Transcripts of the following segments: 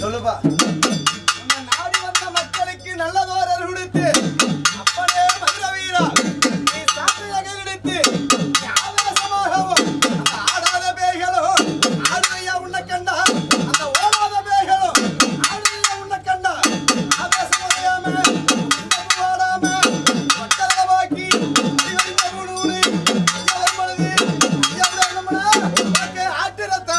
சொல்லுப்பா. நாடி வந்த மக்களுக்கு நல்லதோர் கொடுத்து அப்பனே மதுர வீரா நீ சாப்பிட எடுத்து ஆவேசமாகவும் அந்த ஆடாத பேய்களும் ஆடுவையா உன்னை கண்டா அந்த ஓடாத பேய்களும் ஆடுவையா உன்னை கண்டா ஆவேசமாயாம ஓடாம மக்கள பாக்கி அறிவறிந்த குழுவுனு ஐயா வரும்பொழுது ஆட்டிரத்தா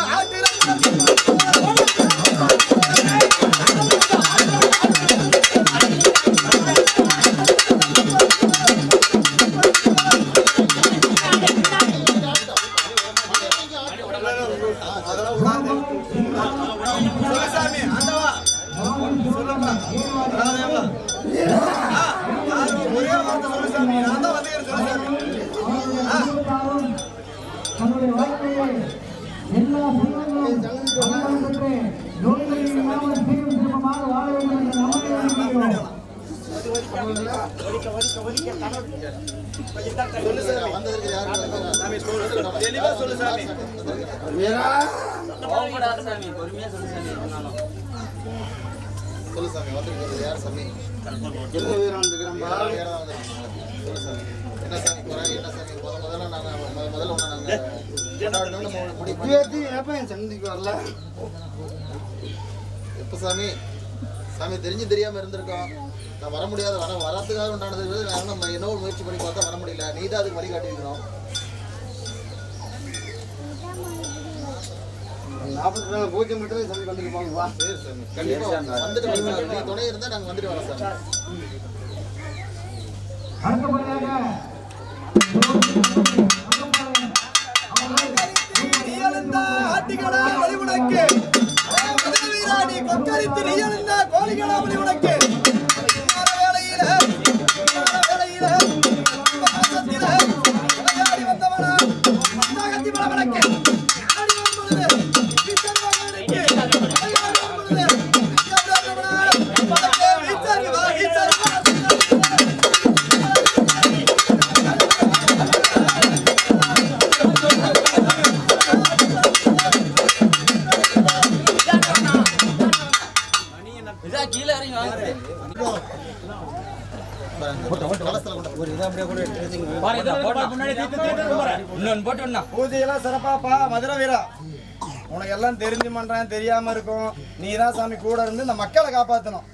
சாமி சாமி தெரிஞ்சு தெரியாம இருந்திருக்கோம். நான் வர முடியாது, வரத்துக்காக உண்டானது. நம்ம என்ன முயற்சி பண்ணி பார்த்தா வர முடியல. நீ தான் அதுக்கு வழிகாட்டி இருக்கணும். 40 பூஜை மட்டும் சாமி வந்துட்டு போங்க. வா. சரி சாமி, கண்டிப்பா வந்துட்டு வரலாம். நீ துணை இருந்தா நாங்க வந்துட்டு வரோம் சாமி. பூஜையெல்லாம் சிறப்பாப்பா மதுரை வீரா. உனக்கு எல்லாம் தெரிஞ்சு பண்றேன், தெரியாம இருக்கும். நீ தான் சாமி கூட இருந்து இந்த மக்களை காப்பாற்றணும்.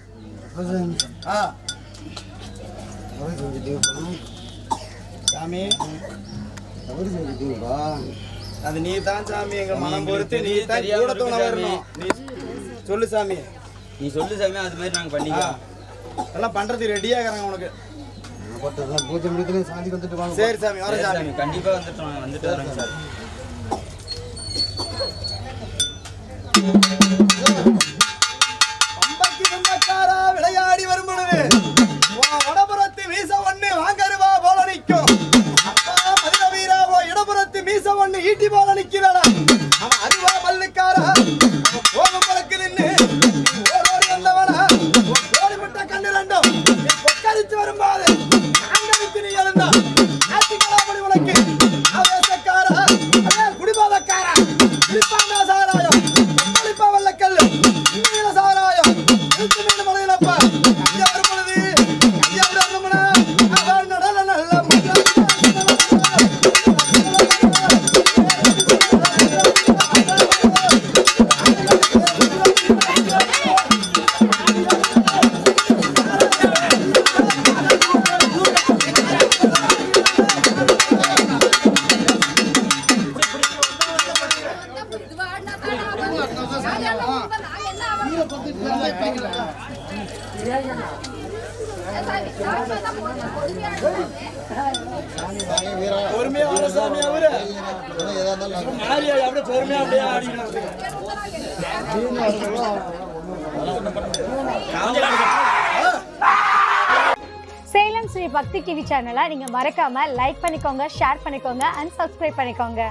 சாமி அது நீ தான் சாமி, எங்க மனம் பொறுத்து நீ தான் கூட தோண வரணும். நீ சொல்லு சாமி, நீ சொல்லு சாமி. அது மாதிரி நாங்க பண்ணிக்கலாம். எல்லாம் பண்றதுக்கு ரெடியாகிறாங்க உனக்கு. பூஜை முடித்து சாந்தி வந்துட்டு வாங்க. சரி சாமி, வர சாமி. கண்டிப்பா வந்துட்டு வரேன் சார். அம்பக்கி சொந்தக்காரா விளையாடி வரும் பொழுது வடபுறத்து மீச ஒண்ணு வாங்கருவா போல நிற்கும். அப்பா மதுர வீரா இடபுறத்து மீச ஒண்ணு ஈட்டி போல நிற்கிறாளா. அவன் அருவா பல்லுக்காரா போகும் பழக்கு நின்று ஓடி வந்தவனா ஓடிவிட்ட கண்ணு ரெண்டும் கொக்கரித்து வரும்போது நீ எழுந்தா ஆட்சிக்கலாபடி உனக்கு ஆவேசக்காரா குடிபாதக்காரா குடிப்பாண்டா சாராயம் குடிப்பா வெள்ளக்கல்லு நீல சாராயம் எழுத்து மீன் மலையிலப்பா ஐயா வரும் பொழுது ஐயா விடணும்னா அவன் நடல நல்ல சேலம் ஸ்ரீ பக்தி டிவி சேனலை நீங்க மறக்காம லைக் பண்ணிக்கோங்க, ஷேர் பண்ணிக்கோங்க அண்ட் சப்ஸ்கிரைப் பண்ணிக்கோங்க.